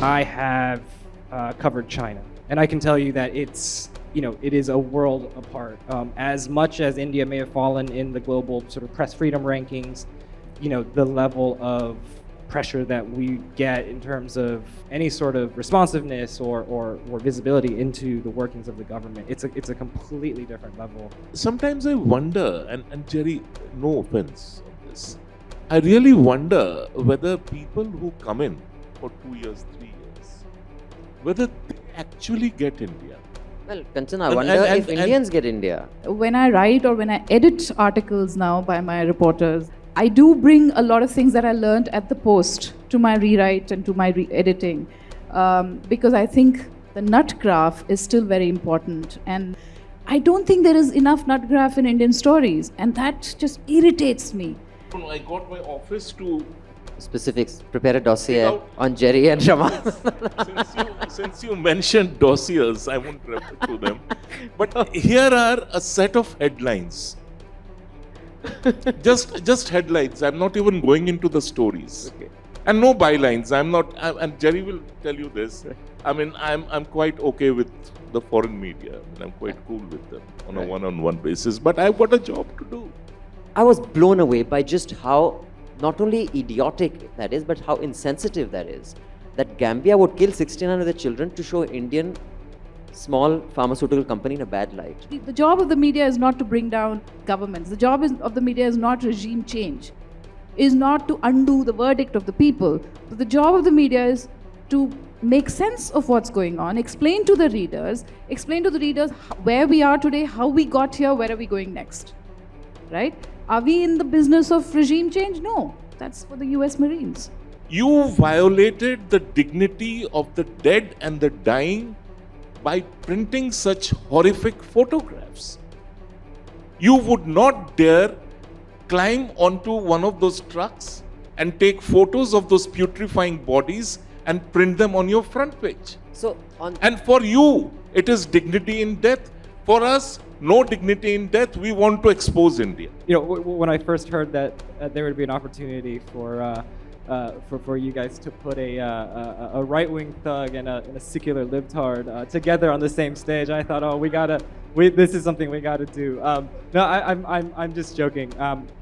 I have covered China, and I can tell you that it is a world apart. As much as India may have fallen in the global sort of press freedom rankings, the level of pressure that we get in terms of any sort of responsiveness or visibility into the workings of the government, it's a completely different level. Sometimes I wonder, and Gerry, no offense on this, I really wonder whether people who come in for 2 years, 3 years, whether they actually get India. Well, Kanchan, I wonder if Indians get India. When I write or when I edit articles now by my reporters, I do bring a lot of things that I learned at the Post to my rewrite and to my editing, because I think the nut graph is still very important, and I don't think there is enough nut graph in Indian stories, and that just irritates me. I got my office to Specifics, prepare a dossier on Gerry and Rama. since you mentioned dossiers, I won't refer to them. But here are a set of headlines. just headlines. I'm not even going into the stories. Okay. And no bylines. And Gerry will tell you this. I mean, I'm quite okay with the foreign media, and I'm quite cool with them on a one-on-one basis. But I've got a job to do. I was blown away by just how not only idiotic that is, but how insensitive that is. That Gambia would kill 69 of their children to show Indian small pharmaceutical company in a bad light. The job of the media is not to bring down governments. The job of the media is not regime change, is not to undo the verdict of the people. So the job of the media is to make sense of what's going on, explain to the readers where we are today, how we got here, where are we going next, right? Are we in the business of regime change? No, that's for the US Marines. You violated the dignity of the dead and the dying by printing such horrific photographs. You would not dare climb onto one of those trucks and take photos of those putrefying bodies and print them on your front page. And for you, it is dignity in death. For us, no dignity in death. We want to expose India. When I first heard that there would be an opportunity for you guys to put a right-wing thug and a secular libtard together on the same stage, I thought, this is something we gotta do. No, I'm just joking.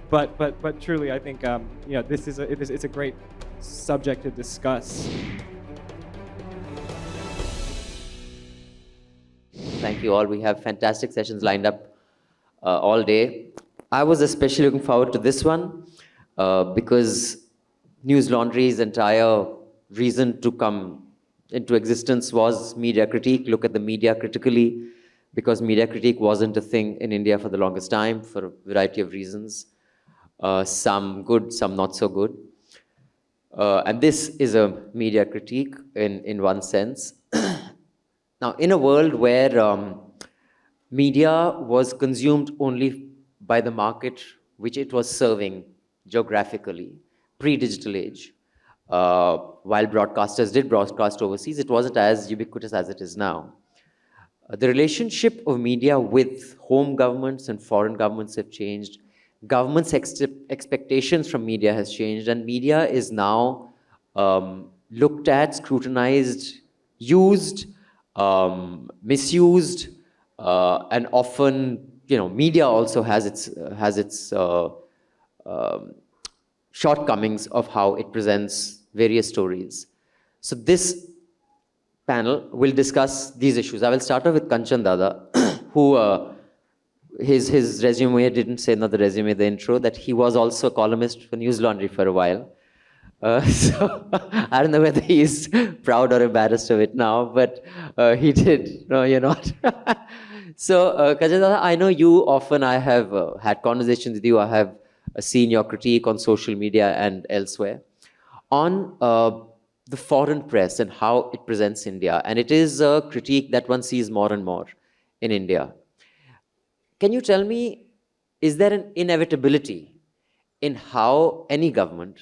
But truly, I think it's a great subject to discuss. Thank you all. We have fantastic sessions lined up all day. I was especially looking forward to this one because Newslaundry's entire reason to come into existence was media critique. Look at the media critically, because media critique wasn't a thing in India for the longest time for a variety of reasons. Some good, some not so good. And this is a media critique in one sense. Now, in a world where media was consumed only by the market which it was serving geographically, pre-digital age, while broadcasters did broadcast overseas, it wasn't as ubiquitous as it is now. The relationship of media with home governments and foreign governments have changed. Governments' expectations from media has changed, and media is now looked at, scrutinized, used, misused, and often, media also has its shortcomings of how it presents various stories. So this panel will discuss these issues. I will start off with Kanchan Dada, who his resume didn't say, not the resume, the intro, that he was also a columnist for Newslaundry for a while. So I don't know whether he's proud or embarrassed of it now, but he did. No, you're not. So, Kanchan Dada, I know you often, I have had conversations with you, I have seen your critique on social media and elsewhere on the foreign press and how it presents India. And it is a critique that one sees more and more in India. Can you tell me, is there an inevitability in how any government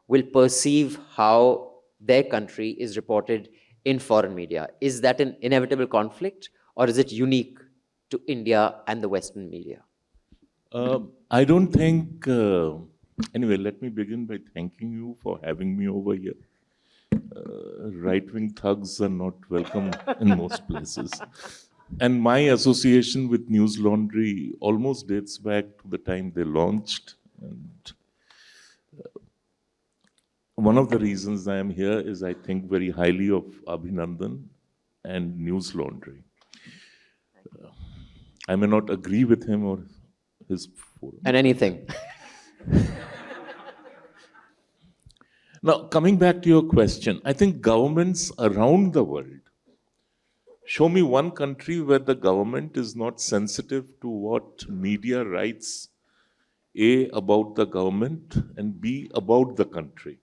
will perceive how their country is reported in foreign media? Is that an inevitable conflict, or is it unique to India and the Western media? I don't think... anyway, let me begin by thanking you for having me over here. right-wing thugs are not welcome in most places. And my association with Newslaundry almost dates back to the time they launched. And one of the reasons I am here is I think very highly of Abhinandan and Newslaundry. I may not agree with him or his forum. And anything. Now, coming back to your question, I think governments around the world, show me one country where the government is not sensitive to what media writes, A, about the government, and B, about the country.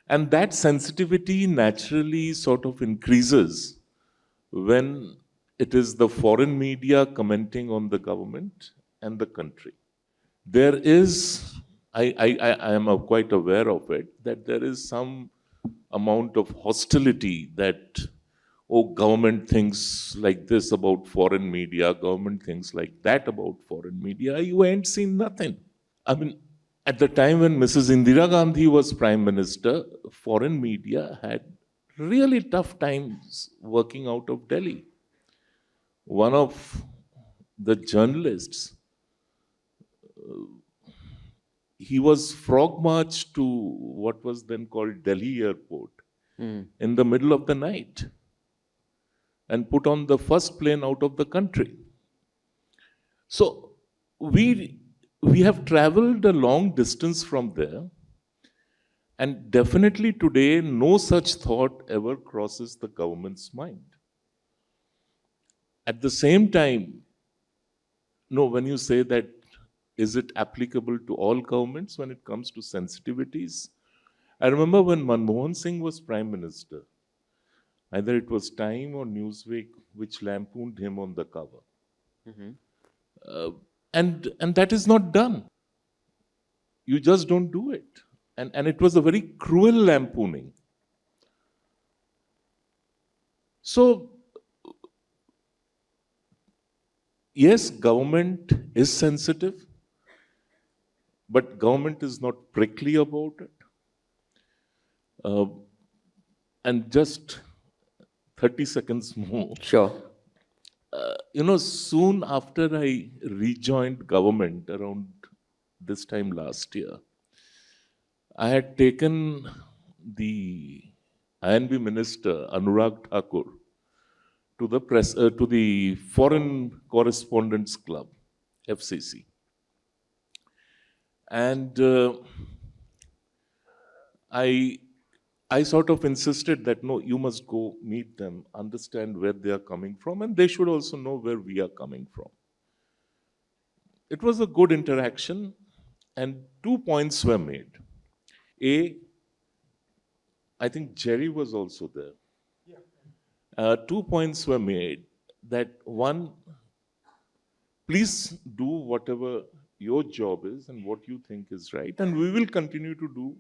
And that sensitivity naturally sort of increases when it is the foreign media commenting on the government and the country. There is, I am quite aware of it, that there is some amount of hostility that, oh, government thinks like this about foreign media, government thinks like that about foreign media. You ain't seen nothing. I mean, at the time when Mrs. Indira Gandhi was Prime Minister, foreign media had really tough times working out of Delhi. One of the journalists, he was frog marched to what was then called Delhi airport in the middle of the night and put on the first plane out of the country. So we have traveled a long distance from there, and definitely today no such thought ever crosses the government's mind. At the same time, no, when you say that, is it applicable to all governments when it comes to sensitivities? I remember when Manmohan Singh was Prime Minister, either it was Time or Newsweek which lampooned him on the cover. And that is not done. You just don't do it. And it was a very cruel lampooning. So, yes, government is sensitive, but government is not prickly about it. And just 30 seconds more. Sure. Soon after I rejoined government around this time last year, I had taken the INB Minister Anurag Thakur to the Foreign Correspondents Club, FCC. And I sort of insisted that, no, you must go meet them, understand where they are coming from, and they should also know where we are coming from. It was a good interaction, and 2 points were made. A, I think Gerry was also there. 2 points were made that, one, please do whatever your job is and what you think is right, and we will continue to do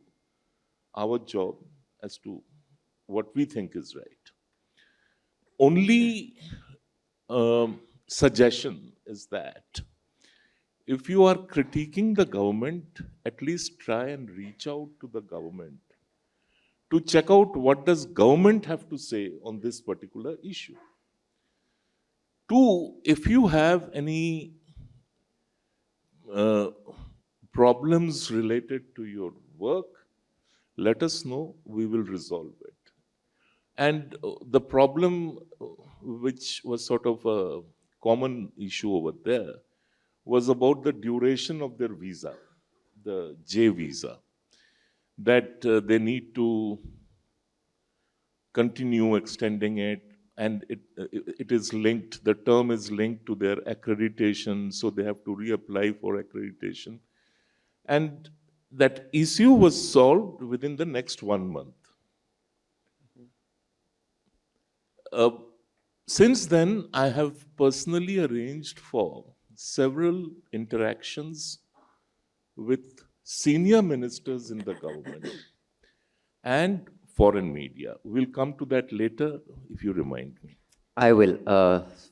our job as to what we think is right. Only suggestion is that if you are critiquing the government, at least try and reach out to the government to check out what does government have to say on this particular issue. Two, if you have any problems related to your work, let us know, we will resolve it. And the problem, which was sort of a common issue over there, was about the duration of their visa, the J visa, that they need to continue extending it, and it is linked, the term is linked to their accreditation, so they have to reapply for accreditation. And that issue was solved within the next 1 month. Since then, I have personally arranged for several interactions with senior ministers in the government and foreign media. We'll come to that later if you remind me. I will.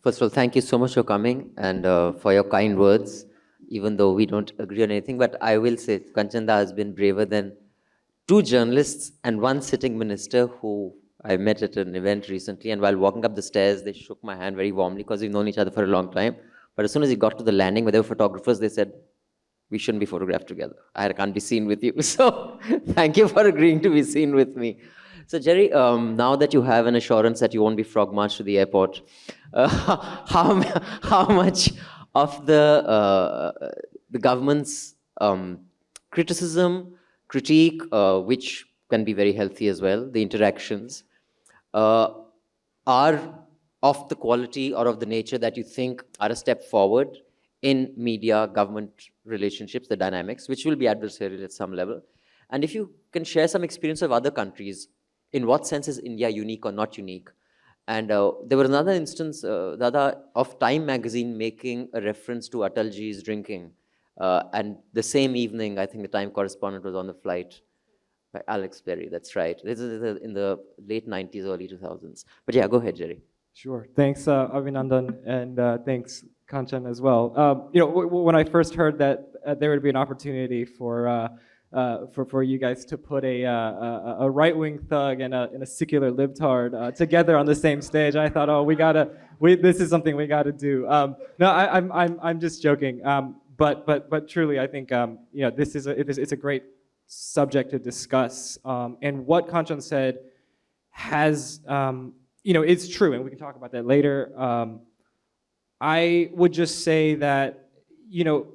First of all, thank you so much for coming and for your kind words, even though we don't agree on anything. But I will say, Kanchan has been braver than two journalists and one sitting minister who I met at an event recently, and while walking up the stairs, they shook my hand very warmly because we've known each other for a long time. But as soon as we got to the landing where there were photographers, they said, we shouldn't be photographed together. I can't be seen with you. So thank you for agreeing to be seen with me. So Gerry, now that you have an assurance that you won't be frog marched to the airport, how much of the government's criticism, critique, which can be very healthy as well, the interactions, are of the quality or of the nature that you think are a step forward in media-government relationships, the dynamics, which will be adversarial at some level? And if you can share some experience of other countries, in what sense is India unique or not unique? And there was another instance, Dada, of Time magazine making a reference to Atalji's drinking. And the same evening, I think the Time correspondent was on the flight by Alex Berry, that's right. This is in the late 90s, early 2000s. But yeah, go ahead, Gerry. Sure. Thanks, Abhinandan, and thanks, Kanchan, as well. When I first heard that there would be an opportunity for you guys to put a right-wing thug and a secular libtard together on the same stage, I thought, oh, this is something we gotta do. No, I'm just joking. But truly, I think it's a great subject to discuss. And what Kanchan said has, it's true, and we can talk about that later. I would just say that,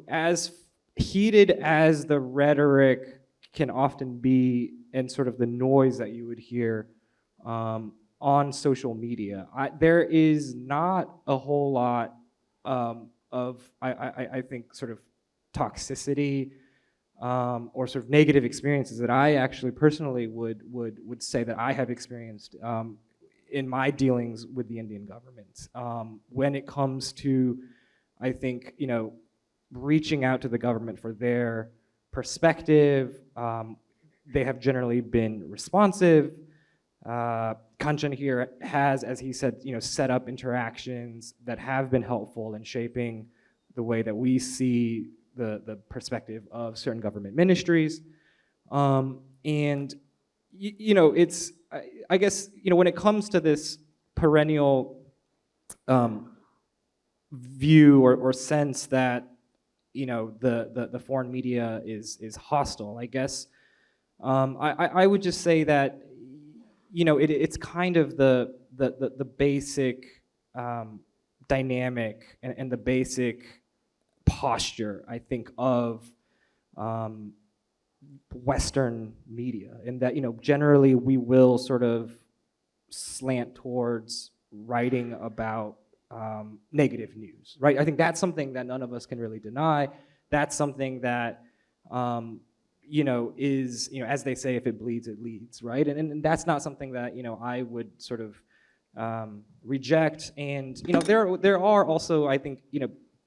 as heated as the rhetoric can often be and sort of the noise that you would hear on social media, there is not a whole lot of, I think, sort of toxicity or sort of negative experiences that I actually personally would say that I have experienced in my dealings with the Indian government. When it comes to, I think, reaching out to the government for their perspective, they have generally been responsive. Kanchan here has, as he said, set up interactions that have been helpful in shaping the way that we see the perspective of certain government ministries. It's, I guess, when it comes to this perennial view or sense that, the foreign media is hostile, I guess, I would just say that, it's kind of the basic dynamic and the basic posture, I think, of Western media, in that, generally we will sort of slant towards writing about negative news, right? I think that's something that none of us can really deny. That's something that, is, as they say, if it bleeds, it leads, right? And that's not something that, I would sort of reject. And, there are also, I think,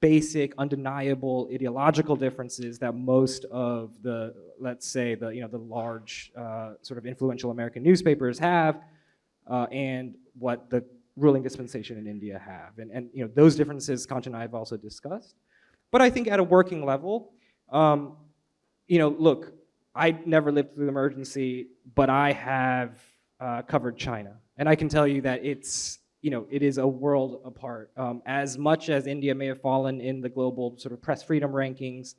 basic, undeniable ideological differences that most of the, let's say, the large sort of influential American newspapers have, and what the ruling dispensation in India have. And those differences Kanchan and I have also discussed. But I think at a working level, look, I never lived through the emergency, but I have covered China. And I can tell you that it is a world apart. As much as India may have fallen in the global sort of press freedom rankings,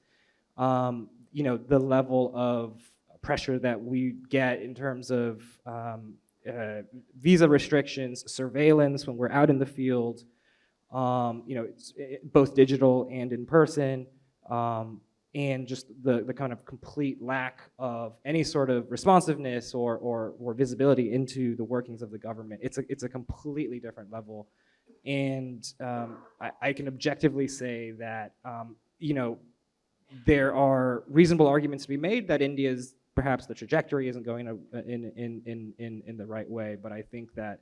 the level of pressure that we get in terms of visa restrictions, surveillance when we're out in the field, it's both digital and in person, and just the kind of complete lack of any sort of responsiveness or visibility into the workings of the government. It's a completely different level. And I can objectively say that, there are reasonable arguments to be made that India's perhaps the trajectory isn't going in the right way, but I think that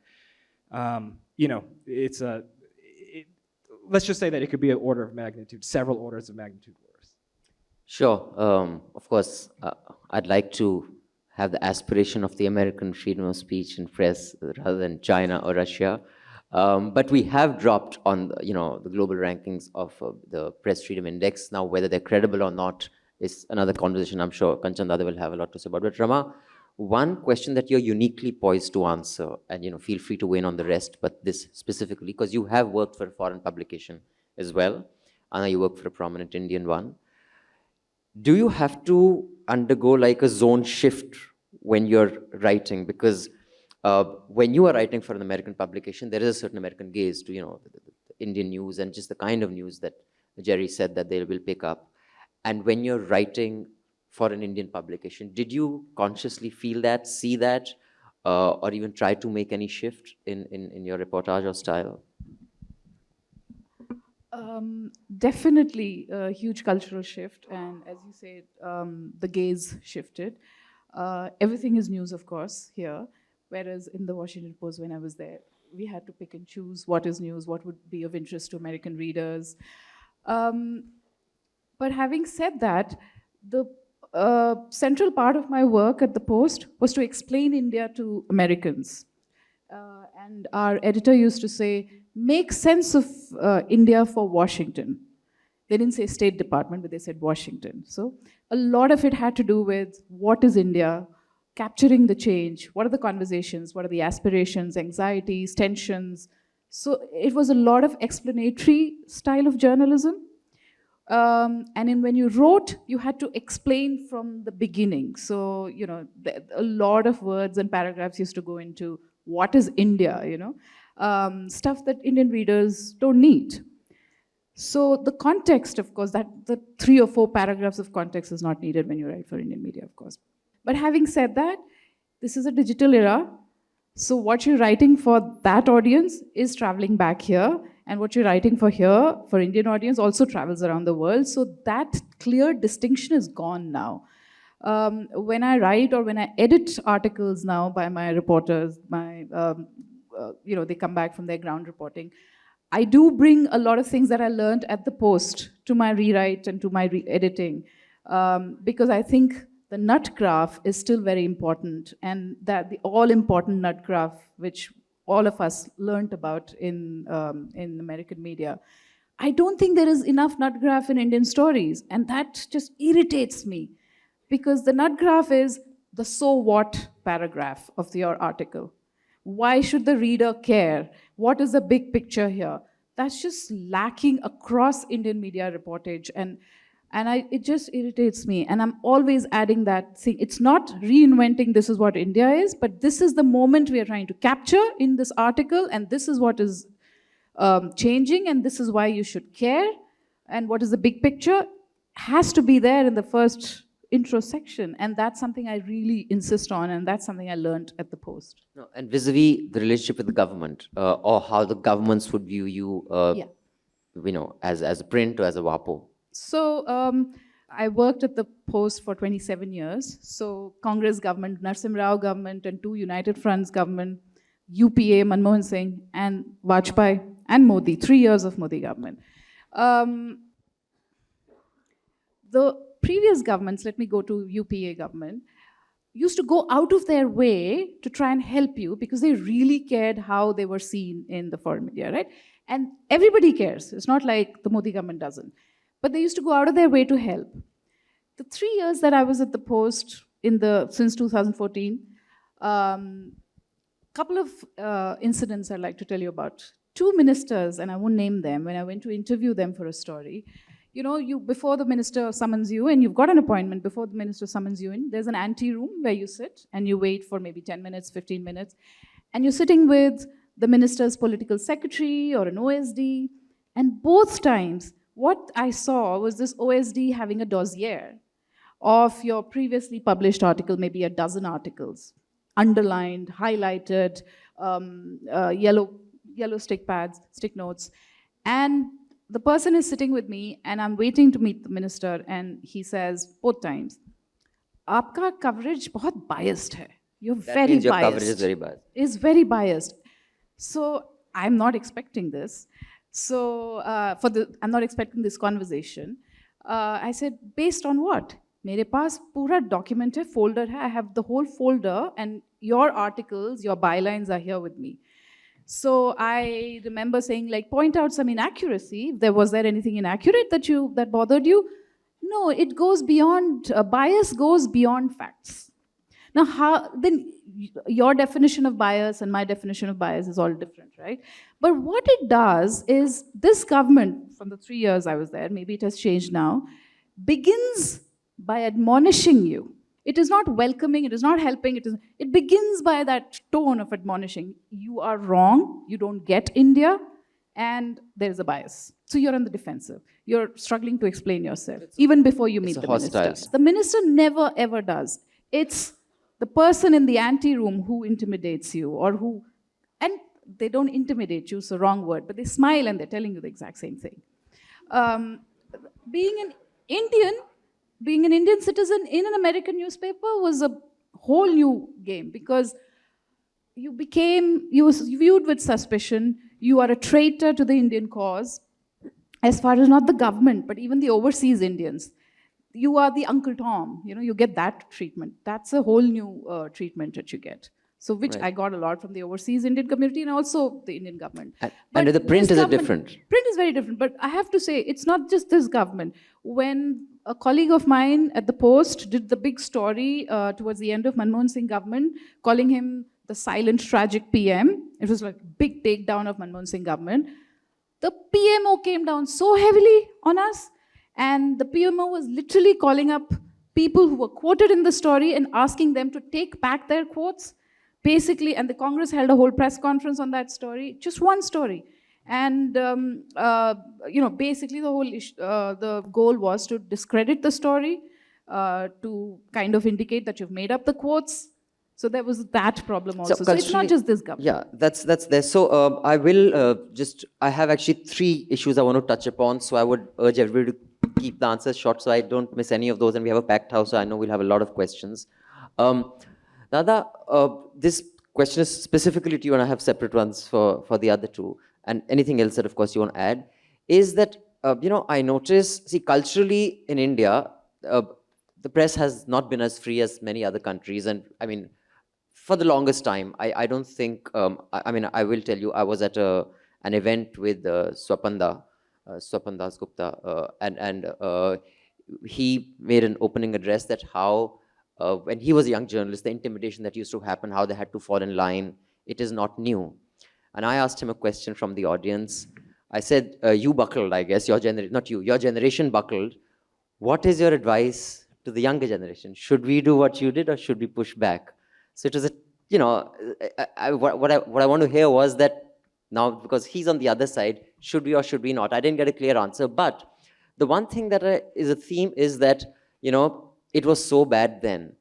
let's just say that it could be an order of magnitude, several orders of magnitude worse. Sure. Of course, I'd like to have the aspiration of the American freedom of speech and press rather than China or Russia. But we have dropped on the global rankings of the Press Freedom Index. Now, whether they're credible or not is another conversation I'm sure Kanchan Dada will have a lot to say about. But Rama, one question that you're uniquely poised to answer, and feel free to weigh in on the rest, but this specifically, because you have worked for a foreign publication as well, and you work for a prominent Indian one. Do you have to undergo like a zone shift when you're writing? Because when you are writing for an American publication, there is a certain American gaze to, the Indian news and just the kind of news that Gerry said that they will pick up. And when you're writing for an Indian publication, did you consciously feel that, see that, or even try to make any shift in your reportage or style? Definitely a huge cultural shift, and as you said, the gaze shifted. Everything is news, of course, here, whereas in the Washington Post, when I was there, we had to pick and choose what is news, what would be of interest to American readers. But having said that, the central part of my work at the Post was to explain India to Americans. And our editor used to say, make sense of India for Washington. They didn't say State Department, but they said Washington. So a lot of it had to do with what is India, capturing the change, what are the conversations, what are the aspirations, anxieties, tensions. So it was a lot of explanatory style of journalism. And when you wrote, you had to explain from the beginning. So, a lot of words and paragraphs used to go into what is India, stuff that Indian readers don't need. So the context, of course, that the 3 or 4 paragraphs of context is not needed when you write for Indian media, of course. But having said that, this is a digital era. So what you're writing for that audience is traveling back here. And what you're writing for here, for Indian audience, also travels around the world. So that clear distinction is gone now. When I write or when I edit articles now by my reporters, they come back from their ground reporting, I do bring a lot of things that I learned at the Post to my rewrite and to my editing, because I think the nut graph is still very important, and that the all-important nut graph, which all of us learned about in American media, I don't think there is enough nut graph in Indian stories, and that just irritates me, because the nut graph is the so what paragraph of your article. Why should the reader care? What is the big picture here? That's just lacking across Indian media reportage, and it just irritates me. And I'm always adding that thing. It's not reinventing this is what India is, but this is the moment we are trying to capture in this article, and this is what is changing, and this is why you should care. And what is the big picture has to be there in the first intro section, and that's something I really insist on, and that's something I learned at the Post. No, and vis-a-vis the relationship with the government, or how the governments would view you, as a print or as a WAPO. So I worked at the Post for 27 years. So Congress government, Narsim Rao government, and 2 United Fronts government, UPA, Manmohan Singh, and Vajpayee, and Modi, 3 years of Modi government. The previous governments, let me go to UPA government, used to go out of their way to try and help you because they really cared how they were seen in the foreign media, right? And everybody cares. It's not like the Modi government doesn't. But they used to go out of their way to help. The 3 years that I was at the Post since 2014, couple of incidents I'd like to tell you about. 2 ministers, and I won't name them, when I went to interview them for a story, before the minister summons you, and you've got an appointment before the minister summons you in, there's an ante room where you sit and you wait for maybe 10 minutes, 15 minutes, and you're sitting with the minister's political secretary or an OSD, and both times, what I saw was this OSD having a dossier of your previously published article, maybe a dozen articles, underlined, highlighted, yellow stick pads, stick notes. And the person is sitting with me, and I'm waiting to meet the minister, and he says both times, "Aapka coverage bahut biased hai. You're That very means your biased." coverage is very biased. Is very biased. So I'm not expecting this. So I'm not expecting this conversation. I said, based on what? मेरे पास पूरा document है, folder है. I have the whole folder, and your articles, your bylines are here with me. So I remember saying, point out some inaccuracy. Was there anything inaccurate that bothered you? No, it goes beyond, bias goes beyond facts. Now, then your definition of bias and my definition of bias is all different, right? But what it does is this government, from the 3 years I was there, maybe it has changed now, begins by admonishing you. It is not welcoming, it is not helping, it begins by that tone of admonishing. You are wrong, you don't get India, and there is a bias. So you're on the defensive. You're struggling to explain yourself, even before you meet the minister. The minister never ever does. It's the person in the ante room who intimidates you, or who, and they don't intimidate you, it's a wrong word, but they smile and they're telling you the exact same thing. Being an Indian citizen in an American newspaper was a whole new game, because you were viewed with suspicion. You are a traitor to the Indian cause, as far as not the government, but even the overseas Indians. You are the Uncle Tom, you get that treatment. That's a whole new treatment that you get. So which I got a lot from the overseas Indian community and also the Indian government. And the print is different. Print is very different, but I have to say, it's not just this government. When a colleague of mine at the Post did the big story towards the end of Manmohan Singh government, calling him the silent, tragic PM, it was like a big takedown of Manmohan Singh government. The PMO came down so heavily on us, and the PMO was literally calling up people who were quoted in the story and asking them to take back their quotes. Basically, and the Congress held a whole press conference on that story, just one story. And, basically the whole the goal was to discredit the story, to kind of indicate that you've made up the quotes. So there was that problem also. So it's not just this government. Yeah, that's there. So I have actually 3 issues I want to touch upon. So I would urge everybody to keep the answers short so I don't miss any of those. And we have a packed house, so I know we'll have a lot of questions. Dada, this question is specifically to you, and I have separate ones for the other 2. And anything else that, of course, you want to add, is that, I notice, culturally in India, the press has not been as free as many other countries. And I mean, for the longest time, I don't think, I will tell you, I was at an event with Swapan Das Gupta, and he made an opening address that how, when he was a young journalist, the intimidation that used to happen, how they had to fall in line, it is not new. And I asked him a question from the audience. I said, you buckled, I guess, your generation buckled. What is your advice to the younger generation? Should we do what you did, or should we push back? So it was what I want to hear was that now, because he's on the other side, should we or should we not? I didn't get a clear answer. But the one thing that is a theme is that, it was so bad then.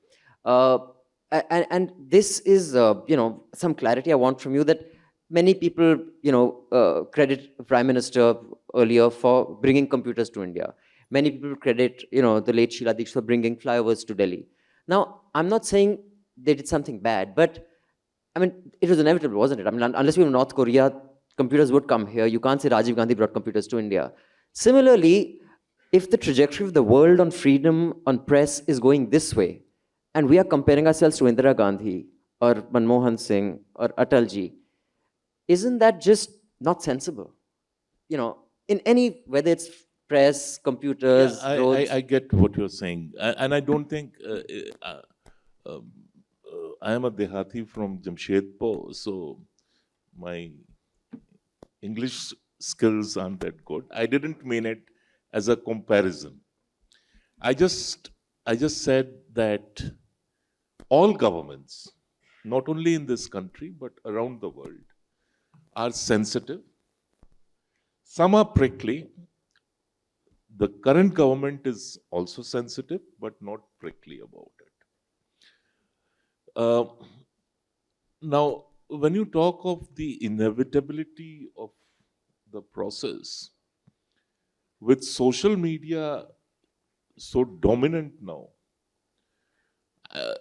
And this is, some clarity I want from you, that many people, credit the Prime Minister earlier for bringing computers to India. Many people credit, the late Sheila Dikshit for bringing flyovers to Delhi. Now, I'm not saying they did something bad, but I mean, it was inevitable, wasn't it? I mean, unless we were in North Korea, computers would come here. You can't say Rajiv Gandhi brought computers to India. Similarly, if the trajectory of the world on freedom, on press is going this way, and we are comparing ourselves to Indira Gandhi or Manmohan Singh or Atalji, isn't that just not sensible? In any, whether it's press, computers, roads. I get what you're saying. And I don't think, I am a Dehati from Jamshedpur, so my English skills aren't that good. I didn't mean it as a comparison. I just said that all governments, not only in this country, but around the world, are sensitive. Some are prickly. The current government is also sensitive, but not prickly about it. Now, when you talk of the inevitability of the process, with social media so dominant now,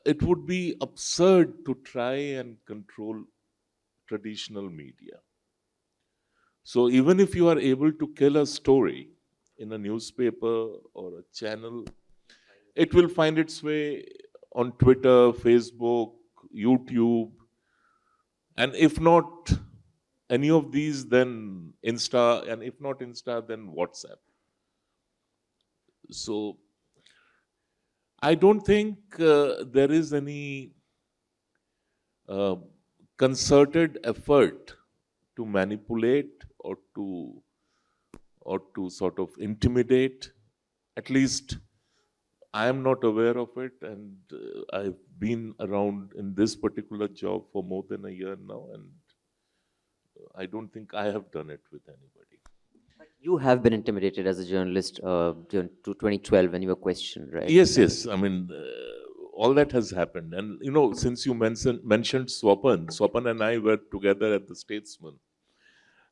it would be absurd to try and control traditional media. So even if you are able to kill a story in a newspaper or a channel, it will find its way on Twitter, Facebook, YouTube, and if not any of these, then Insta, and if not Insta, then WhatsApp. So I don't think there is any uh, concerted effort to manipulate or to sort of intimidate. At least I am not aware of it, and I've been around in this particular job for more than a year now, and I don't think I have done it with anybody. You have been intimidated as a journalist during to 2012 when you were questioned, right? Yes. I mean, all that has happened. And, since you mentioned Swapan and I were together at the Statesman.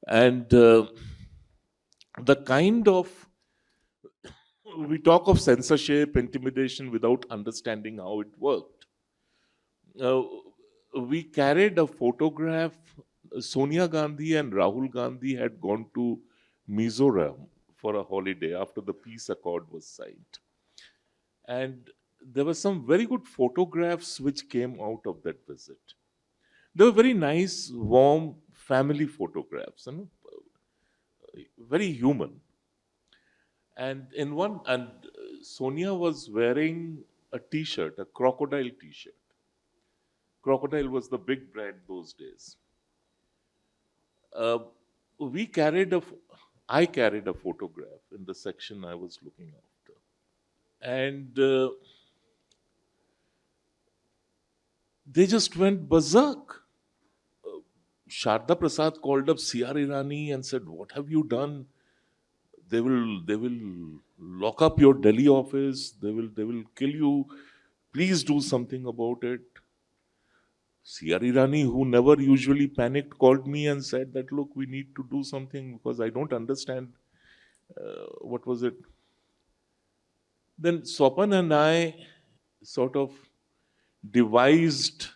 And the kind of, we talk of censorship, intimidation without understanding how it worked. We carried a photograph. Sonia Gandhi and Rahul Gandhi had gone to Mizoram for a holiday after the peace accord was signed. And there were some very good photographs which came out of that visit. They were very nice, warm, family photographs, very human. And Sonia was wearing a t-shirt, a crocodile t-shirt. Crocodile was the big brand those days. I carried a photograph in the section I was looking after. And they just went berserk. Sharda Prasad called up C.R. Irani and said, "What have you done? They will lock up your Delhi office. They will kill you. Please do something about it." C.R. Irani, who never usually panicked, called me and said that, "Look, we need to do something because I don't understand what was it." Then Swapan and I sort of devised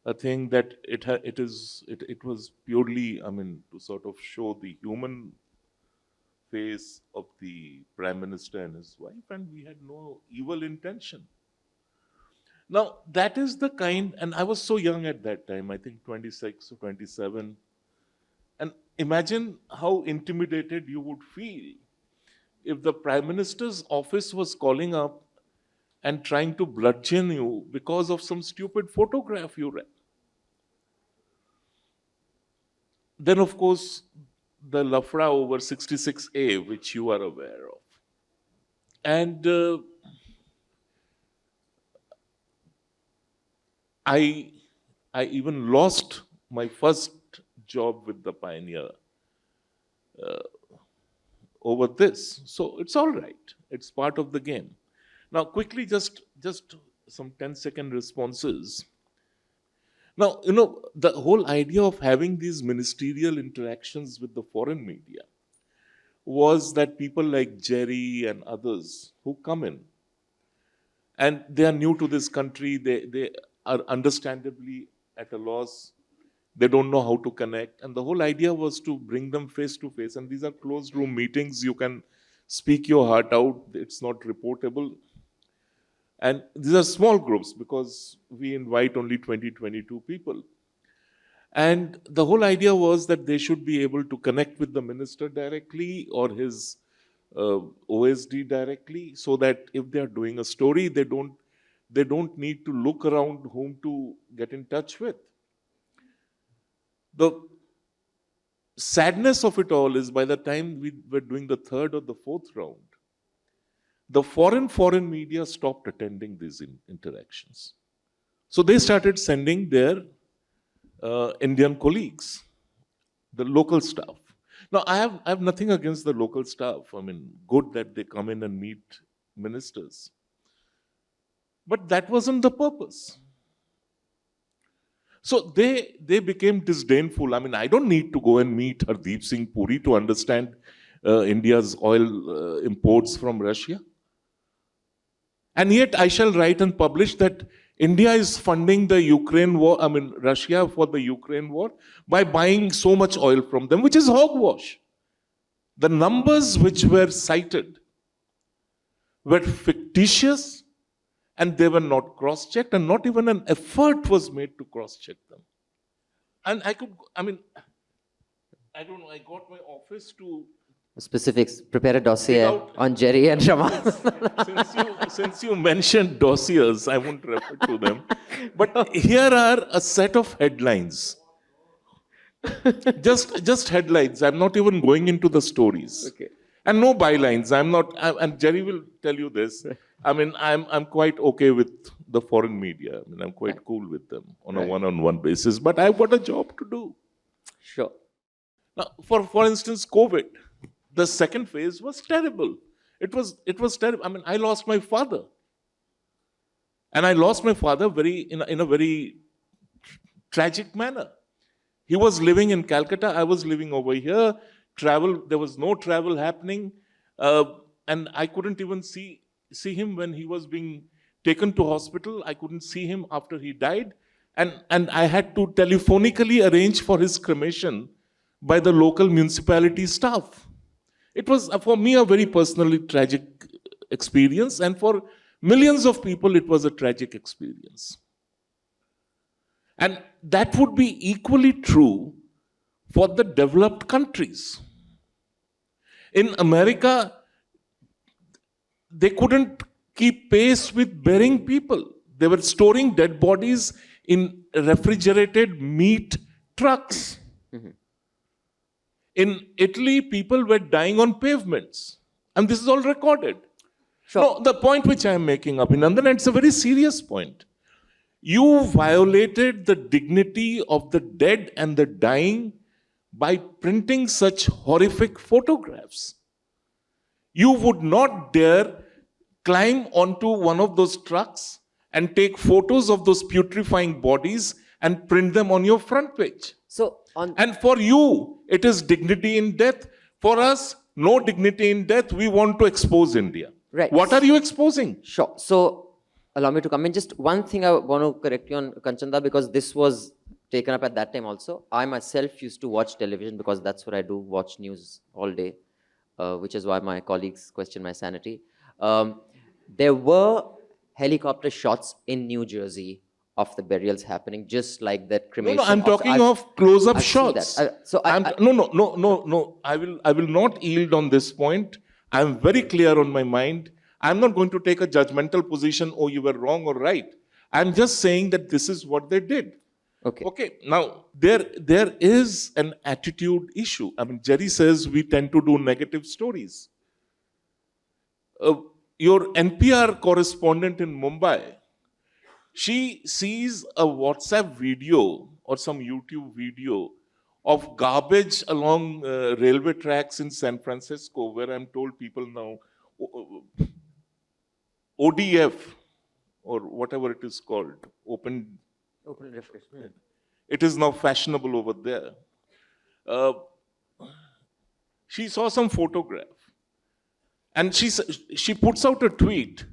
a thing that it was purely, to sort of show the human face of the Prime Minister and his wife, and we had no evil intention. Now, that is the kind, and I was so young at that time, I think 26 or 27, and imagine how intimidated you would feel if the Prime Minister's office was calling up and trying to bludgeon you because of some stupid photograph you read. Then, of course, the lafra over 66A, which you are aware of. And I even lost my first job with the Pioneer over this. So it's all right. It's part of the game. Now, quickly, just some 10-second responses. Now, the whole idea of having these ministerial interactions with the foreign media was that people like Gerry and others who come in, and they are new to this country, they are understandably at a loss, they don't know how to connect, and the whole idea was to bring them face to face, and these are closed room meetings, you can speak your heart out, it's not reportable. And these are small groups because we invite only 20-22 people. And the whole idea was that they should be able to connect with the minister directly or his OSD directly, so that if they are doing a story, they don't need to look around whom to get in touch with. The sadness of it all is by the time we were doing the third or the fourth round, the foreign media stopped attending these interactions. So they started sending their Indian colleagues, the local staff. Now, I have nothing against the local staff. Good that they come in and meet ministers. But that wasn't the purpose. So they became disdainful. I don't need to go and meet Hardeep Singh Puri to understand India's oil imports from Russia. And yet I shall write and publish that India is funding the Ukraine war, Russia for the Ukraine war by buying so much oil from them, which is hogwash. The numbers which were cited were fictitious and they were not cross-checked, and not even an effort was made to cross-check them. And I don't know, I got my office to Specifics. Prepare a dossier Without- on Gerry and Rama. Since you mentioned dossiers, I won't refer to them. But here are a set of headlines. Just headlines. I'm not even going into the stories. Okay. And no bylines. And Gerry will tell you this. I mean, I'm quite okay with the foreign media. I mean, I'm quite cool with them on a one-on-one basis. But I've got a job to do. Sure. Now, for instance, COVID, the second phase was terrible. It was terrible. I mean, I lost my father. And I lost my father in a very tragic manner. He was living in Calcutta. I was living over here. There was no travel happening. And I couldn't even see him when he was being taken to hospital. I couldn't see him after he died. And I had to telephonically arrange for his cremation by the local municipality staff. It was, for me, a very personally tragic experience. And for millions of people, it was a tragic experience. And that would be equally true for the developed countries. In America, they couldn't keep pace with burying people. They were storing dead bodies in refrigerated meat trucks. Mm-hmm. In Italy, people were dying on pavements. And this is all recorded. Sure. No, the point which I am making, Abhinandan, and it's a very serious point. You violated the dignity of the dead and the dying by printing such horrific photographs. You would not dare climb onto one of those trucks and take photos of those putrefying bodies and print them on your front page. And for you, it is dignity in death. For us, no dignity in death. We want to expose India. Right. What are you exposing? Sure. So, allow me to come in. Just one thing I want to correct you on, Kanchanda, because this was taken up at that time also. I myself used to watch television because that's what I do, watch news all day, which is why my colleagues question my sanity. There were helicopter shots in New Jersey of the burials happening, just like that cremation. No, I'm talking of close-up shots. No. I will not yield on this point. I'm very clear on my mind. I'm not going to take a judgmental position, oh, you were wrong or right. I'm just saying that this is what they did. Okay. Now, there is an attitude issue. I mean, Gerry says we tend to do negative stories. Your NPR correspondent in Mumbai, she sees a WhatsApp video or some YouTube video of garbage along railway tracks in San Francisco, where I'm told people now, ODF, or whatever it is called, open refreshment. It is now fashionable over there. She saw some photograph, and she puts out a tweet.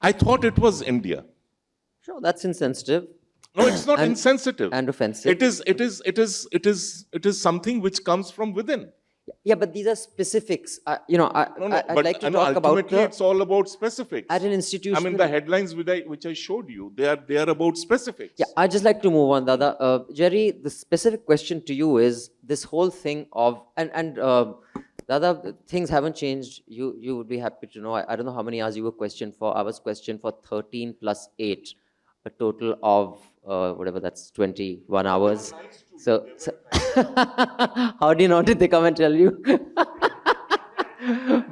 I thought it was India. Sure, that's insensitive. No, it's not insensitive. And offensive. It is something which comes from within. Yeah, but these are specifics. I'd like to talk about ultimately it's all about specifics. At an institution. I mean, the headlines which I showed you, they are about specifics. Yeah, I'd just like to move on, Dada. Gerry, the specific question to you is this whole thing of, Dada, things haven't changed. You would be happy to know. I don't know how many hours you were questioned for. I was questioned for 13 plus 8, a total of whatever, that's 21 hours. So how do you know? Did they come and tell you?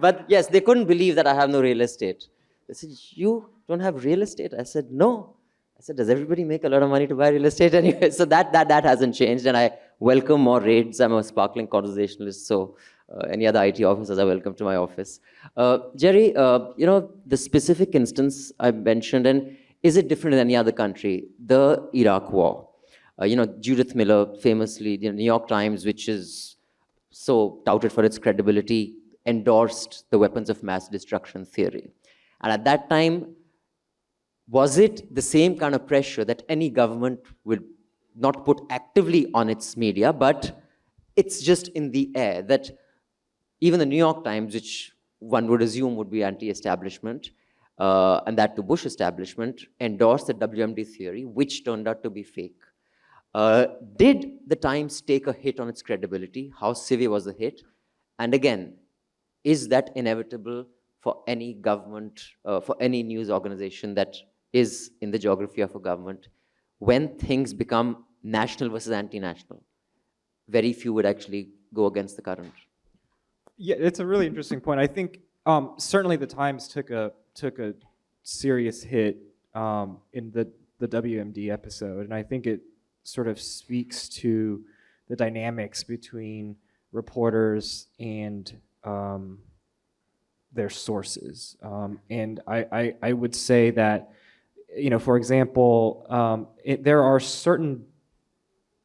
But yes, they couldn't believe that I have no real estate. They said, you don't have real estate? I said, no. I said, does everybody make a lot of money to buy real estate anyway? So that hasn't changed, and I welcome more raids. I'm a sparkling conversationalist, so any other IT officers are welcome to my office. Gerry, the specific instance I mentioned, and is it different in any other country? The Iraq War. Judith Miller, famously, the New York Times, which is so touted for its credibility, endorsed the weapons of mass destruction theory. And at that time, was it the same kind of pressure that any government would not put actively on its media, but it's just in the air that even the New York Times, which one would assume would be anti-establishment, and that the Bush establishment, endorsed the WMD theory, which turned out to be fake. Did the Times take a hit on its credibility? How severe was the hit? And again, is that inevitable for any government, for any news organization that is in the geography of a government? When things become national versus anti-national, very few would actually go against the current. Yeah, it's a really interesting point. I think certainly the Times took a serious hit in the WMD episode, and I think it sort of speaks to the dynamics between reporters and their sources. And I would say that, for example, there are certain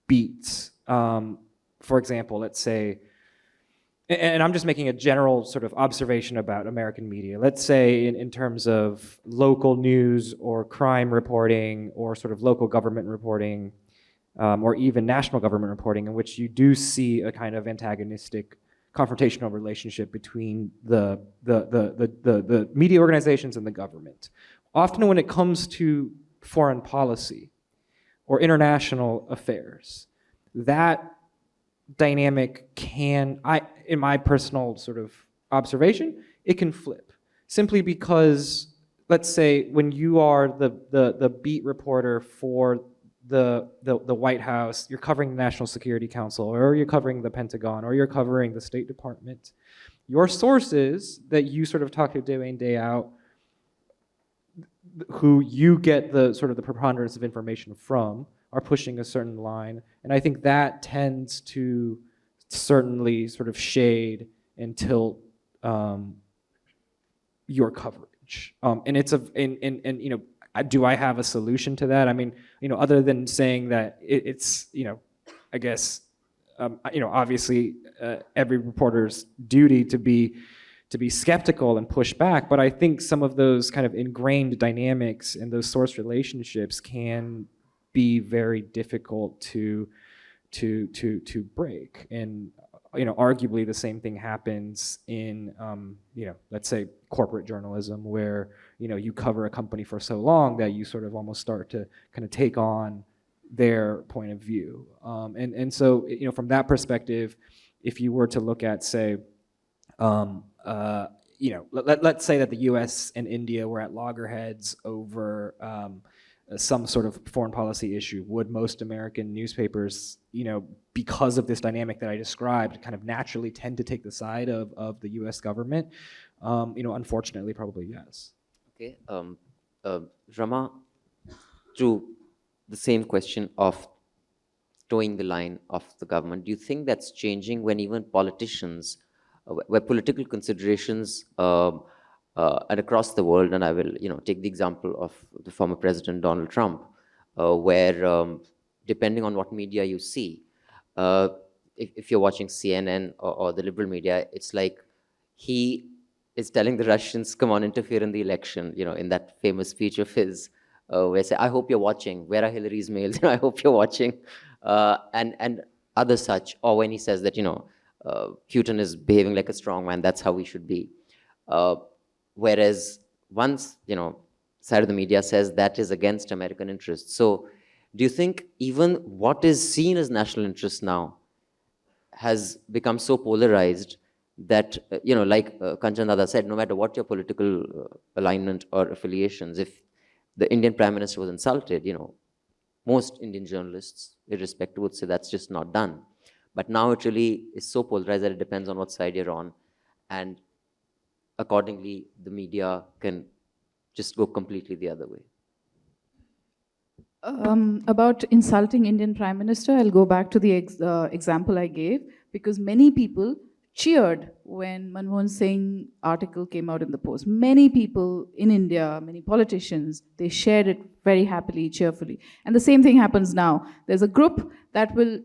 beats. For example, let's say, and I'm just making a general sort of observation about American media. Let's say in terms of local news or crime reporting or sort of local government reporting, or even national government reporting, in which you do see a kind of antagonistic confrontational relationship between the media organizations and the government. Often when it comes to foreign policy or international affairs, that dynamic can, in my personal sort of observation, it can flip. Simply because, let's say, when you are the beat reporter for the White House, you're covering the National Security Council, or you're covering the Pentagon, or you're covering the State Department, your sources that you sort of talk to day in, day out, who you get the sort of the preponderance of information from, are pushing a certain line. And I think that tends to certainly sort of shade and tilt your coverage. And it's do I have a solution to that? I mean, other than saying that it's, I guess, obviously every reporter's duty to be skeptical and push back, but I think some of those kind of ingrained dynamics and those source relationships can be very difficult to break. And arguably the same thing happens in let's say corporate journalism, where you cover a company for so long that you sort of almost start to kind of take on their point of view. And so from that perspective, if you were to look at, say, let's say that the U.S. and India were at loggerheads over some sort of foreign policy issue, would most American newspapers, because of this dynamic that I described, kind of naturally tend to take the side of the U.S. government? Unfortunately, probably yes. Okay, Rama, to the same question of towing the line of the government, do you think that's changing when even politicians, where political considerations and across the world, and I will take the example of the former President Donald Trump, where depending on what media you see, if you're watching CNN or the liberal media, it's like he is telling the Russians, come on, interfere in the election, in that famous speech of his, where he said, I hope you're watching, where are Hillary's mails, I hope you're watching, and other such, or when he says that, Putin is behaving like a strong man, that's how we should be. Whereas once, side of the media says that is against American interests. So do you think even what is seen as national interest now has become so polarized that, like Kanchan Dada said, no matter what your political alignment or affiliations, if the Indian Prime Minister was insulted, most Indian journalists, irrespective, would say that's just not done. But now it really is so polarized that it depends on what side you're on. And accordingly, the media can just go completely the other way. About insulting Indian Prime Minister, I'll go back to the example I gave, because many people cheered when Manmohan Singh article came out in the Post. Many people in India, many politicians, they shared it very happily, cheerfully. And the same thing happens now. There's a group that will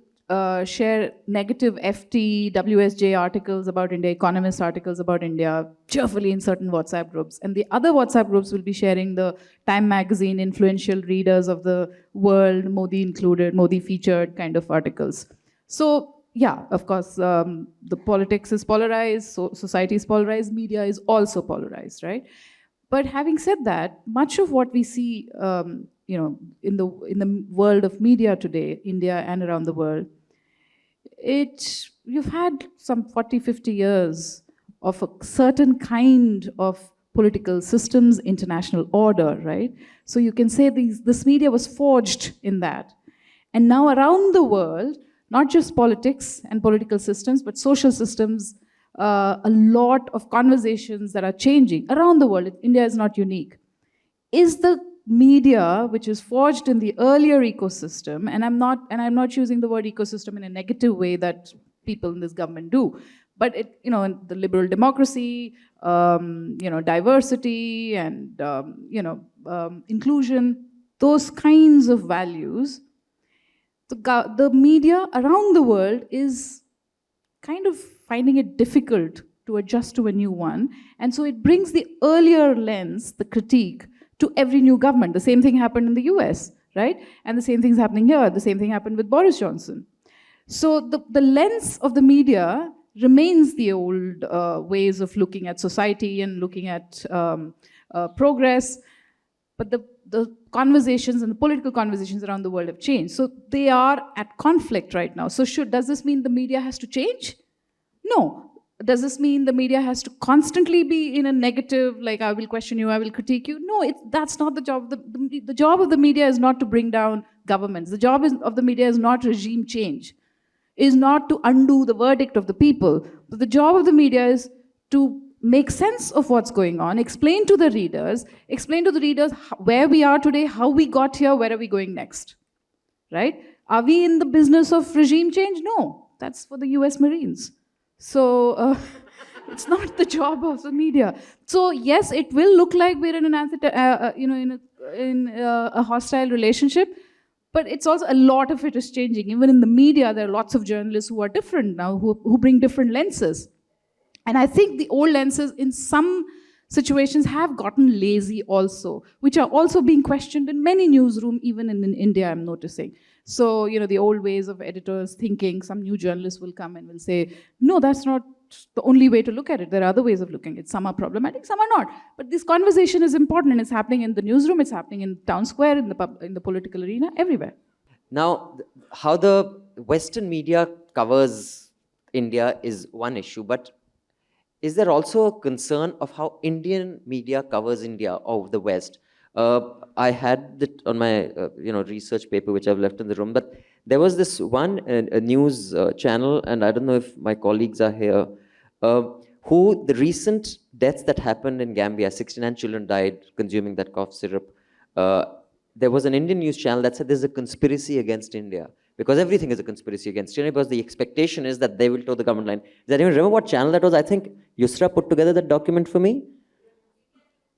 share negative FT, WSJ articles about India, Economist articles about India, cheerfully in certain WhatsApp groups. And the other WhatsApp groups will be sharing the Time magazine, influential readers of the world, Modi included, Modi featured kind of articles. So yeah, of course, the politics is polarized, so society is polarized, media is also polarized, right? But having said that, much of what we see in the world of media today, India and around the world, you've had some 40, 50 years of a certain kind of political systems, international order, right? So you can say this media was forged in that. And now around the world, not just politics and political systems, but social systems, a lot of conversations that are changing around the world. India is not unique. Is the media, which is forged in the earlier ecosystem, and I'm not using the word ecosystem in a negative way that people in this government do, but it, you know, the liberal democracy, you know, diversity and inclusion, those kinds of values, the media around the world is kind of finding it difficult to adjust to a new one. And so it brings the earlier lens, the critique, to every new government. The same thing happened in the US, right? And the same thing's happening here. The same thing happened with Boris Johnson. So the lens of the media remains the old ways of looking at society and looking at progress. But the conversations and the political conversations around the world have changed. So they are at conflict right now. So does this mean the media has to change? No. Does this mean the media has to constantly be in a negative, like I will question you, I will critique you? No, that's not the job. The job of the media is not to bring down governments. The job of the media is not regime change, is not to undo the verdict of the people. But the job of the media is to make sense of what's going on, explain to the readers where we are today, how we got here, where are we going next, right? Are we in the business of regime change? No, that's for the US Marines. So it's not the job of the media. So yes, it will look like we're in in a hostile relationship, but it's also a lot of it is changing. Even in the media, there are lots of journalists who are different now, who bring different lenses. And I think the old lenses in some situations have gotten lazy also, which are also being questioned in many newsrooms, even in India, I'm noticing. So, you know, the old ways of editors thinking, some new journalists will come and will say, no, that's not the only way to look at it. There are other ways of looking at it. Some are problematic, some are not. But this conversation is important, and it's happening in the newsroom, it's happening in town square, in the political arena, everywhere. Now, how the Western media covers India is one issue, but is there also a concern of how Indian media covers India or the West? I had it on my research paper, which I've left in the room, but there was this one a news channel, and I don't know if my colleagues are here, who the recent deaths that happened in Gambia, 69 children died consuming that cough syrup. There was an Indian news channel that said there's a conspiracy against India, because everything is a conspiracy against India, because the expectation is that they will toe the government line. Does anyone remember what channel that was? I think Yusra put together that document for me.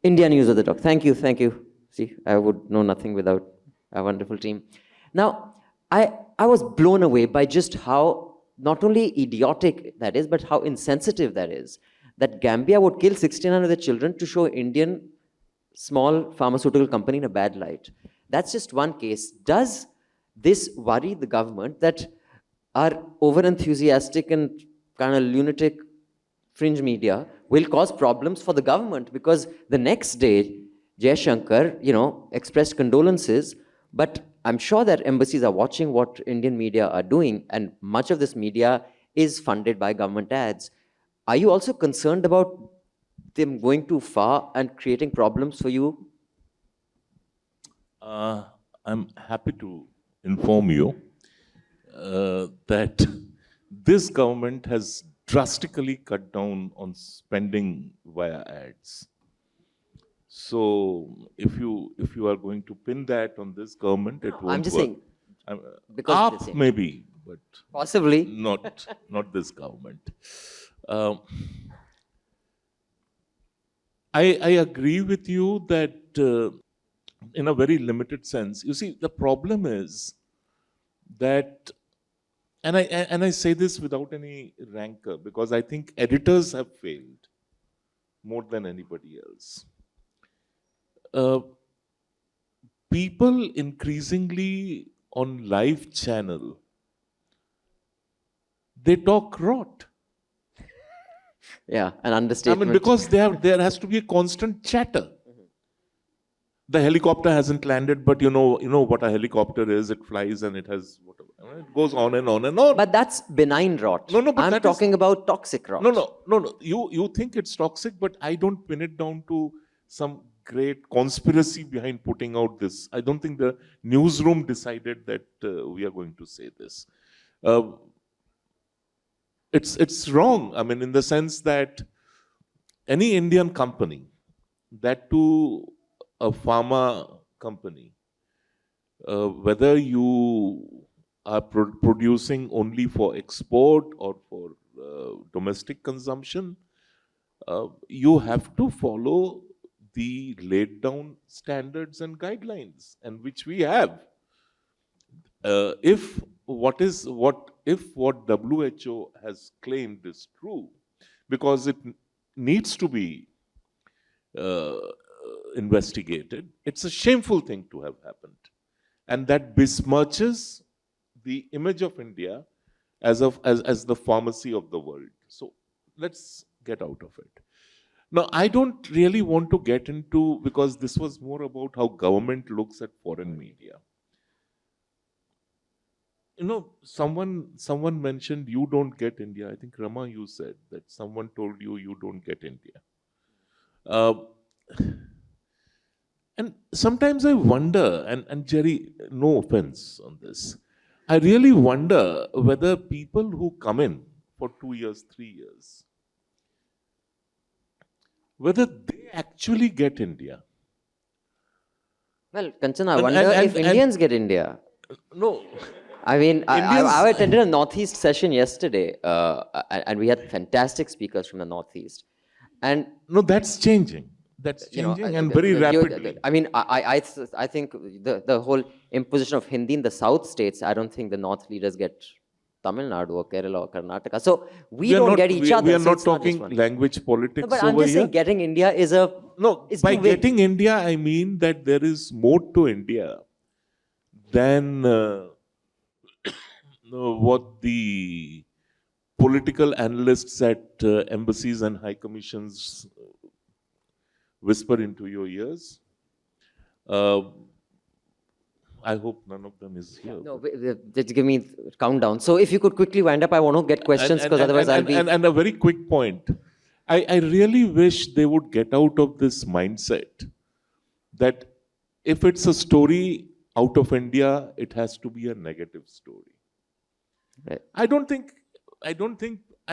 India News of the doc. Thank you, thank you. See, I would know nothing without a wonderful team. Now, I was blown away by just how not only idiotic that is, but how insensitive that is. That Gambia would kill 69 of their children to show Indian small pharmaceutical company in a bad light. That's just one case. Does this worry the government that our over-enthusiastic and kind of lunatic fringe media will cause problems for the government? Because the next day, Jaishankar, expressed condolences, but I'm sure that embassies are watching what Indian media are doing, and much of this media is funded by government ads. Are you also concerned about them going too far and creating problems for you? I'm happy to inform you that this government has drastically cut down on spending via ads. So if you are going to pin that on this government, it won't I'm just work. saying, because maybe, but possibly not this government. I agree with you that in a very limited sense. You see, the problem is that, and I say this without any rancor, because I think editors have failed more than anybody else. People increasingly on live channel, they talk rot. Yeah, an understatement. I mean, because there has to be a constant chatter. The helicopter hasn't landed, but you know what a helicopter is. It flies and it has whatever. It goes on and on and on. But that's benign rot. No, but I'm talking about toxic rot. No. You think it's toxic, but I don't pin it down to some great conspiracy behind putting out this. I don't think the newsroom decided that we are going to say this. It's wrong. I mean, in the sense that any Indian company, that too a pharma company, whether you are producing only for export or for domestic consumption, you have to follow the laid down standards and guidelines, and which we have. If what WHO has claimed is true, because it needs to be investigated, it's a shameful thing to have happened, and that besmirches the image of India as the pharmacy of the world. So let's get out of it. Now, I don't really want to get into, because this was more about how government looks at foreign media. Someone mentioned you don't get India. I think Rama, you said that someone told you don't get India. And sometimes I wonder, and Gerry, no offense on this, I really wonder whether people who come in for 2 years, 3 years, whether they actually get India. Well, Kanchan, I wonder if Indians get India. No. I mean, I attended a Northeast session yesterday, and we had fantastic speakers from the Northeast. And no, that's changing. That's changing and very rapidly. I mean, I think the whole imposition of Hindi in the South states, I don't think the North leaders get Tamil Nadu or Kerala or Karnataka. So we don't get each other. We are not talking language politics over here. But I'm just saying getting India is a... No, by getting India, I mean that there is more to India than what the political analysts at embassies and high commissions whisper into your ears. I hope none of them is here. No, just give me countdown. So if you could quickly wind up, I want to get questions because otherwise I'll be... And a very quick point. I really wish they would get out of this mindset that if it's a story out of India, it has to be a negative story. Right. I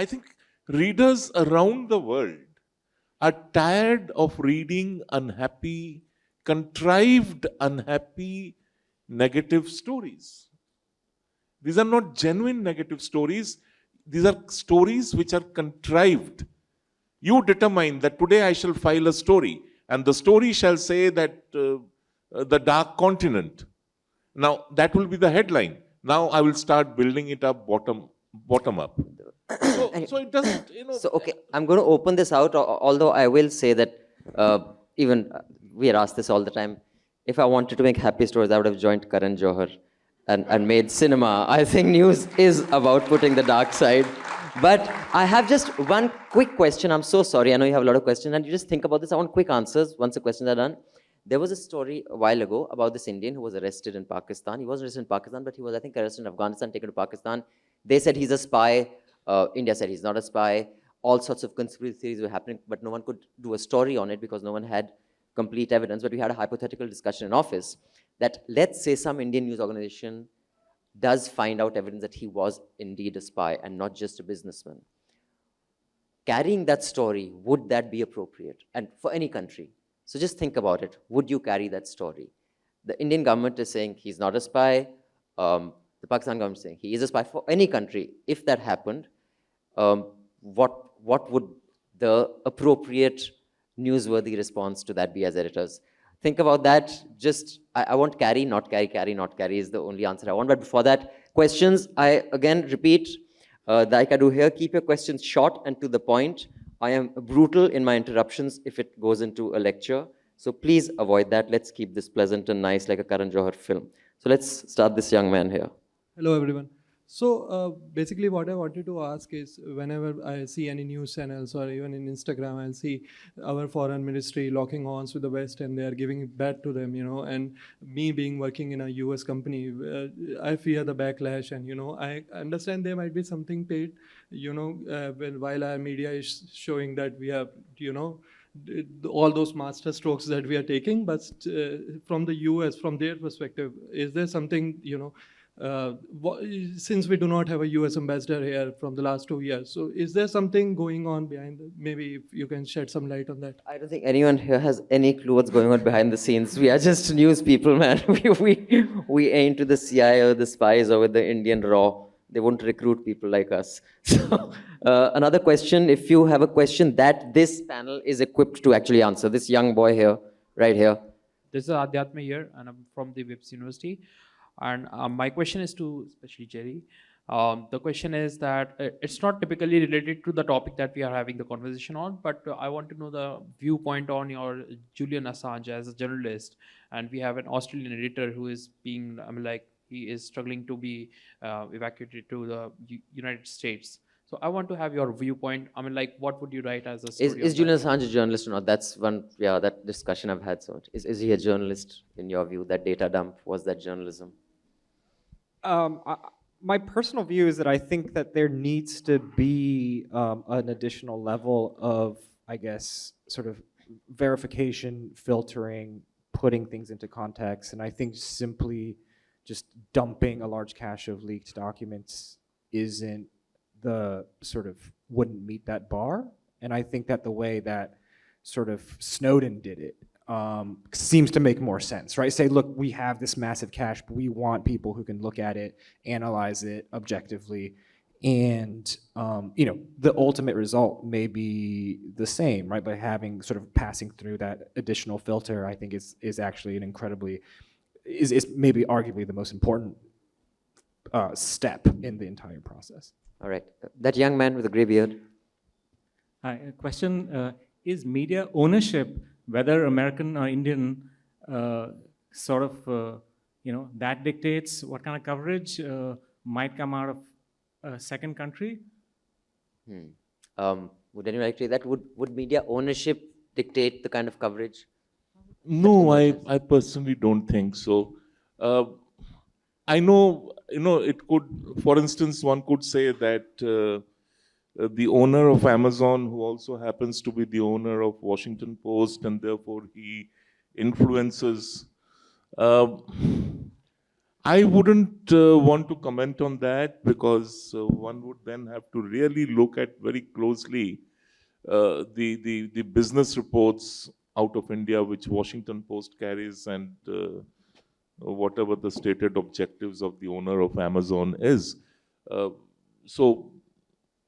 think readers around the world are tired of reading unhappy, contrived, unhappy, negative stories. These are not genuine negative stories. These are stories which are contrived. You determine that today I shall file a story, and the story shall say that the dark continent. Now, that will be the headline. Now I will start building it up bottom up. So it doesn't, So, okay, I'm going to open this out, although I will say that even we are asked this all the time. If I wanted to make happy stories, I would have joined Karan Johar and made cinema. I think news is about putting the dark side. But I have just one quick question. I'm so sorry. I know you have a lot of questions. And you just think about this. I want quick answers once the questions are done. There was a story a while ago about this Indian who was arrested in Pakistan. He wasn't arrested in Pakistan, but he was, I think, arrested in Afghanistan, taken to Pakistan. They said he's a spy. India said he's not a spy. All sorts of conspiracy theories were happening, but no one could do a story on it because no one had complete evidence. But we had a hypothetical discussion in office that let's say some Indian news organization does find out evidence that he was indeed a spy and not just a businessman. Carrying that story, would that be appropriate? And for any country. So just think about it. Would you carry that story? The Indian government is saying he's not a spy. The Pakistan government is saying he is a spy. For any country, if that happened, what would the appropriate newsworthy response to that be as editors? Think about that. Just, I want carry, not carry is the only answer I want. But before that, questions, I again repeat, like I do here, keep your questions short and to the point. I am brutal in my interruptions if it goes into a lecture. So please avoid that. Let's keep this pleasant and nice like a Karan Johar film. So let's start this young man here. Hello, everyone. Basically what I wanted to ask is, whenever I see any news channels or even in Instagram, I'll see our foreign ministry locking horns with the West and they are giving it back to them, and me being working in a US company, I fear the backlash, and, I understand there might be something paid, while our media is showing that we have, all those master strokes that we are taking, but from the US, from their perspective, is there something, since we do not have a US ambassador here from the last 2 years, so is there something going on behind maybe if you can shed some light on that? I don't think anyone here has any clue what's going on behind the scenes. We are just news people, man. We ain't to the CIA or the spies or with the Indian RAW. They won't recruit people like us. So, another question, if you have a question that this panel is equipped to actually answer. This young boy here, right here. This is Adhyatma here, and I'm from the WIPS University. And my question is to especially Gerry. The question is that it's not typically related to the topic that we are having the conversation on, but I want to know the viewpoint on your Julian Assange as a journalist. And we have an Australian editor who is being, he is struggling to be evacuated to the United States. So I want to have your viewpoint. What would you write as a story? Is Julian Assange a journalist or not? That's one, that discussion I've had. So is he a journalist in your view? That data dump, was that journalism? My personal view is that I think that there needs to be an additional level of, I guess, sort of verification, filtering, putting things into context. And I think simply just dumping a large cache of leaked documents isn't wouldn't meet that bar. And I think that the way that sort of Snowden did it seems to make more sense, right? Say, look, we have this massive cache, but we want people who can look at it, analyze it objectively, and the ultimate result may be the same, right? By having sort of passing through that additional filter, I think is actually an incredibly, is maybe arguably the most important step in the entire process. All right, that young man with the gray beard. Hi, a question, is media ownership, whether American or Indian, that dictates what kind of coverage might come out of a second country? Would anyone like to say that? Would media ownership dictate the kind of coverage? No, I personally don't think so. I know, it could, for instance, one could say that the owner of Amazon, who also happens to be the owner of Washington Post, and therefore he influences. I wouldn't want to comment on that, because one would then have to really look at very closely the business reports out of India which Washington Post carries, and whatever the stated objectives of the owner of Amazon is. So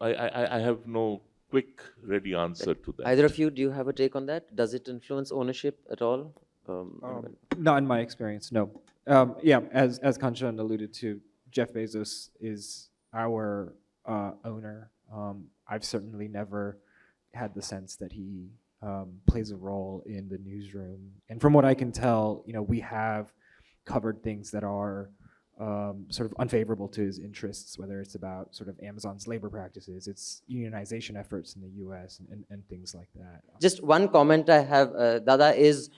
I have no quick, ready answer to that. Either of you, do you have a take on that? Does it influence ownership at all? Not in my experience, no. Yeah, as Kanchan alluded to, Jeff Bezos is our owner. I've certainly never had the sense that he plays a role in the newsroom. And from what I can tell, we have covered things that are sort of unfavorable to his interests, whether it's about sort of Amazon's labor practices, its unionization efforts in the US, and things like that. Just one comment I have, Dada, is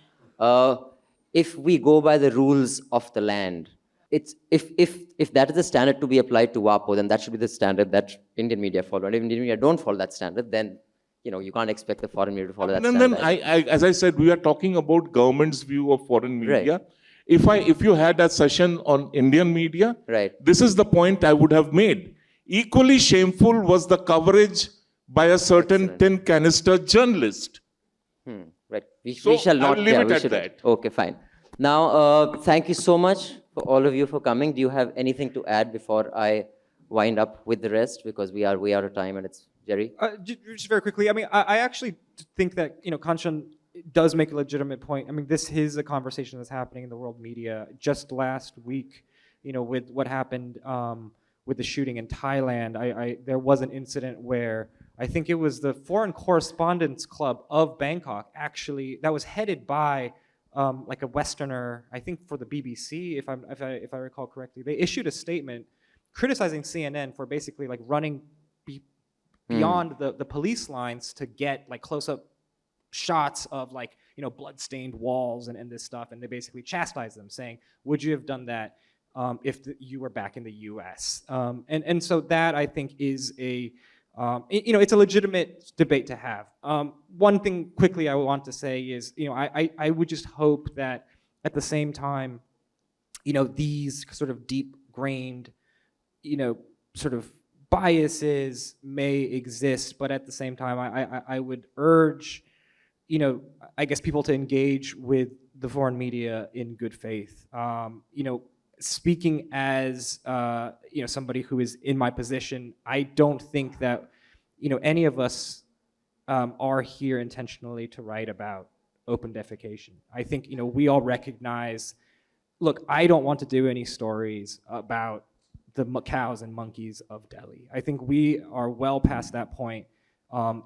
if we go by the rules of the land, it's if that is the standard to be applied to WAPO, then that should be the standard that Indian media follow. And if Indian media don't follow that standard, then you can't expect the foreign media to follow that standard. And then as I said, we are talking about government's view of foreign media. Right. If you had a session on Indian media, right, this is the point I would have made. Equally shameful was the coverage by a certain tin canister journalist. Right. We So shall not I'll leave it at that. Okay, fine. Now, thank you so much for all of you for coming. Do you have anything to add before I wind up with the rest? Because we are out of time, and it's Gerry. Just very quickly, I actually think that Kanchan does make a legitimate point. This is a conversation that's happening in the world media. Just last week, with what happened with the shooting in Thailand, there was an incident where I think it was the Foreign Correspondents Club of Bangkok, actually, that was headed by a Westerner, I think for the BBC, if I recall correctly. They issued a statement criticizing CNN for basically like running beyond the police lines to get like close-up shots of like, you know, blood-stained walls and this stuff, and they basically chastise them, saying, would you have done that if you were back in the US? And so that, I think, is a, you know, it's a legitimate debate to have. One thing quickly I want to say is, you know, I would just hope that at the same time, you know, these sort of deep-grained, you know, sort of biases may exist, but at the same time, I would urge, you know, I guess people to engage with the foreign media in good faith. You know, speaking as, you know, somebody who is in my position, I don't think that, you know, any of us are here intentionally to write about open defecation. I think, you know, we all recognize, look, I don't want to do any stories about the cows and monkeys of Delhi. I think we are well past that point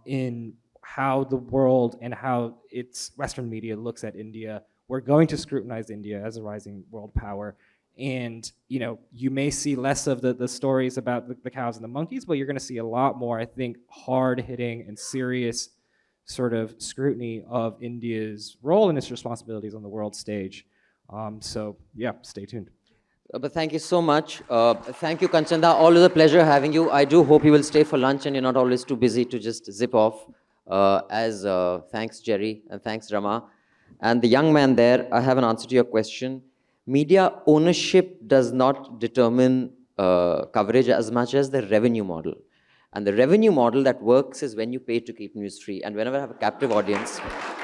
in how the world and how its Western media looks at India. We're going to scrutinize India as a rising world power. And, you know, you may see less of the stories about the cows and the monkeys, but you're going to see a lot more, I think, hard-hitting and serious sort of scrutiny of India's role and its responsibilities on the world stage. So, yeah, stay tuned. But thank you so much. Thank you, Kanchanda. Always a pleasure having you. I do hope you will stay for lunch and you're not always too busy to just zip off. Thanks, Gerry, and thanks, Rama. And the young man there, I have an answer to your question. Media ownership does not determine coverage as much as the revenue model. And the revenue model that works is when you pay to keep news free. And whenever I have a captive audience,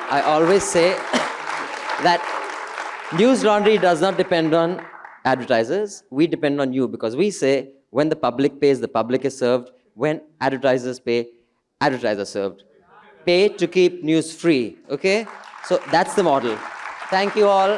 I always say that Newslaundry does not depend on advertisers. We depend on you, because we say when the public pays, the public is served. When advertisers pay, advertisers are served. Pay to keep news free, okay? So that's the model. Thank you all.